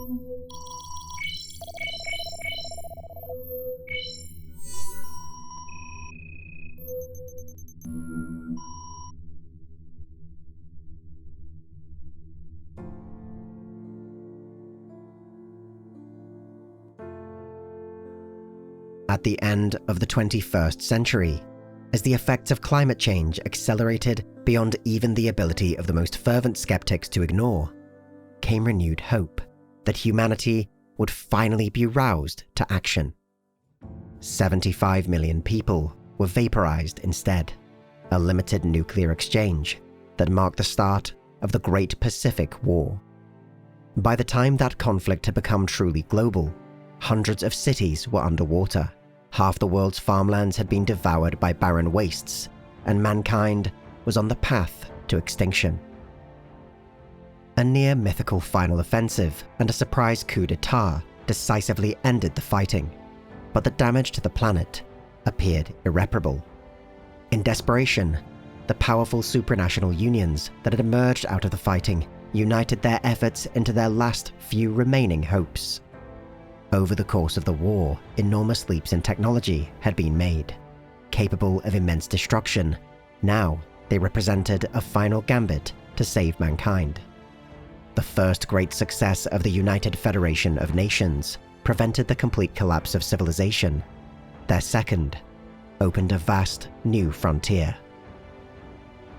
At the end of the 21st century, as the effects of climate change accelerated beyond even the ability of the most fervent skeptics to ignore, came renewed hope that humanity would finally be roused to action. 75 million people were vaporized instead, a limited nuclear exchange that marked the start of the Great Pacific War. By the time that conflict had become truly global, hundreds of cities were underwater, half the world's farmlands had been devoured by barren wastes, and mankind was on the path to extinction. A near-mythical final offensive and a surprise coup d'etat decisively ended the fighting, but the damage to the planet appeared irreparable. In desperation, the powerful supranational unions that had emerged out of the fighting united their efforts into their last few remaining hopes. Over the course of the war, enormous leaps in technology had been made. Capable of immense destruction, now they represented a final gambit to save mankind. The first great success of the United Federation of Nations prevented the complete collapse of civilization. Their second opened a vast new frontier.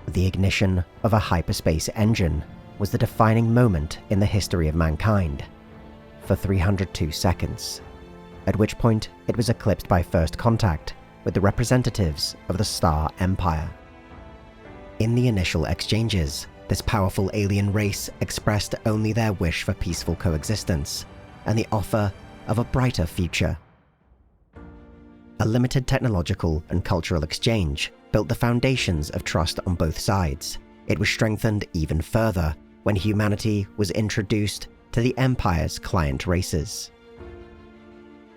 The ignition of a hyperspace engine was the defining moment in the history of mankind. For 302 seconds, at which point it was eclipsed by first contact with the representatives of the Star Empire. In the initial exchanges, this powerful alien race expressed only their wish for peaceful coexistence and the offer of a brighter future. A limited technological and cultural exchange built the foundations of trust on both sides. It was strengthened even further when humanity was introduced to the Empire's client races.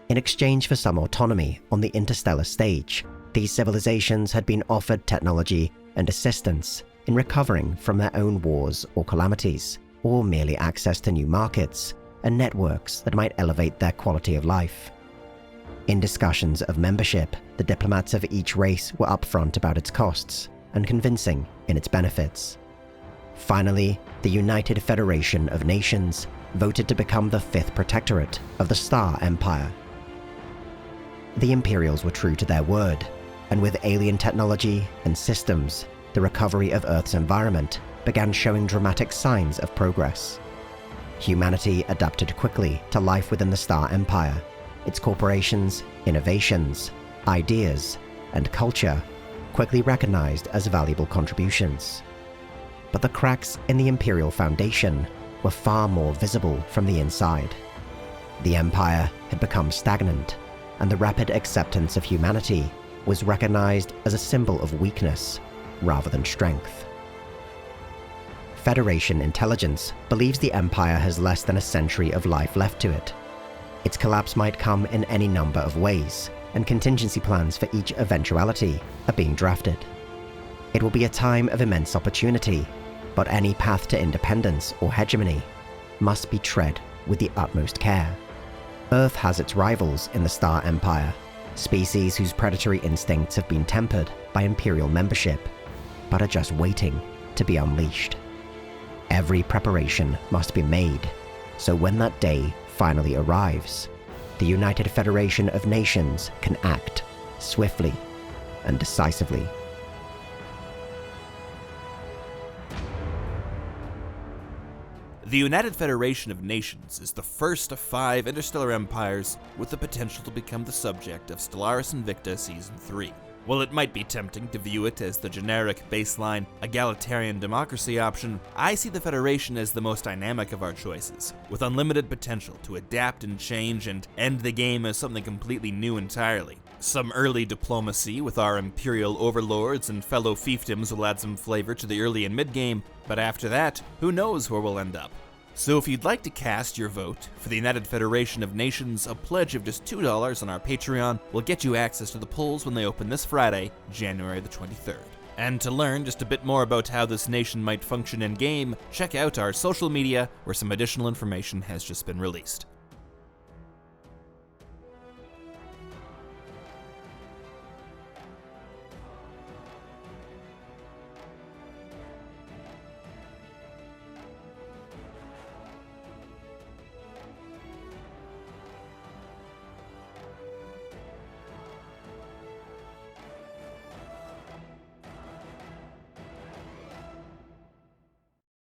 In exchange for some autonomy on the interstellar stage, these civilizations had been offered technology and assistance in recovering from their own wars or calamities, or merely access to new markets and networks that might elevate their quality of life. In discussions of membership, the diplomats of each race were upfront about its costs and convincing in its benefits. Finally, the United Federation of Nations voted to become the fifth protectorate of the Star Empire. The Imperials were true to their word, and with alien technology and systems, the recovery of Earth's environment began showing dramatic signs of progress. Humanity adapted quickly to life within the Star Empire. Its corporations, innovations, ideas, and culture quickly recognized as valuable contributions. But the cracks in the Imperial Foundation were far more visible from the inside. The Empire had become stagnant, and the rapid acceptance of humanity was recognized as a symbol of weakness rather than strength. Federation intelligence believes the Empire has less than a century of life left to it. Its collapse might come in any number of ways, and contingency plans for each eventuality are being drafted. It will be a time of immense opportunity, but any path to independence or hegemony must be tread with the utmost care. Earth has its rivals in the Star Empire, species whose predatory instincts have been tempered by Imperial membership, but are just waiting to be unleashed. Every preparation must be made, so when that day finally arrives, the United Federation of Nations can act swiftly and decisively. The United Federation of Nations is the first of 5 interstellar empires with the potential to become the subject of Stellaris Invicta Season 3. While it might be tempting to view it as the generic, baseline, egalitarian democracy option, I see the Federation as the most dynamic of our choices, with unlimited potential to adapt and change and end the game as something completely new entirely. Some early diplomacy with our Imperial overlords and fellow fiefdoms will add some flavor to the early and mid-game, but after that, who knows where we'll end up. So if you'd like to cast your vote for the United Federation of Nations, a pledge of just $2 on our Patreon will get you access to the polls when they open this Friday, January the 23rd. And to learn just a bit more about how this nation might function in-game, check out our social media, where some additional information has just been released.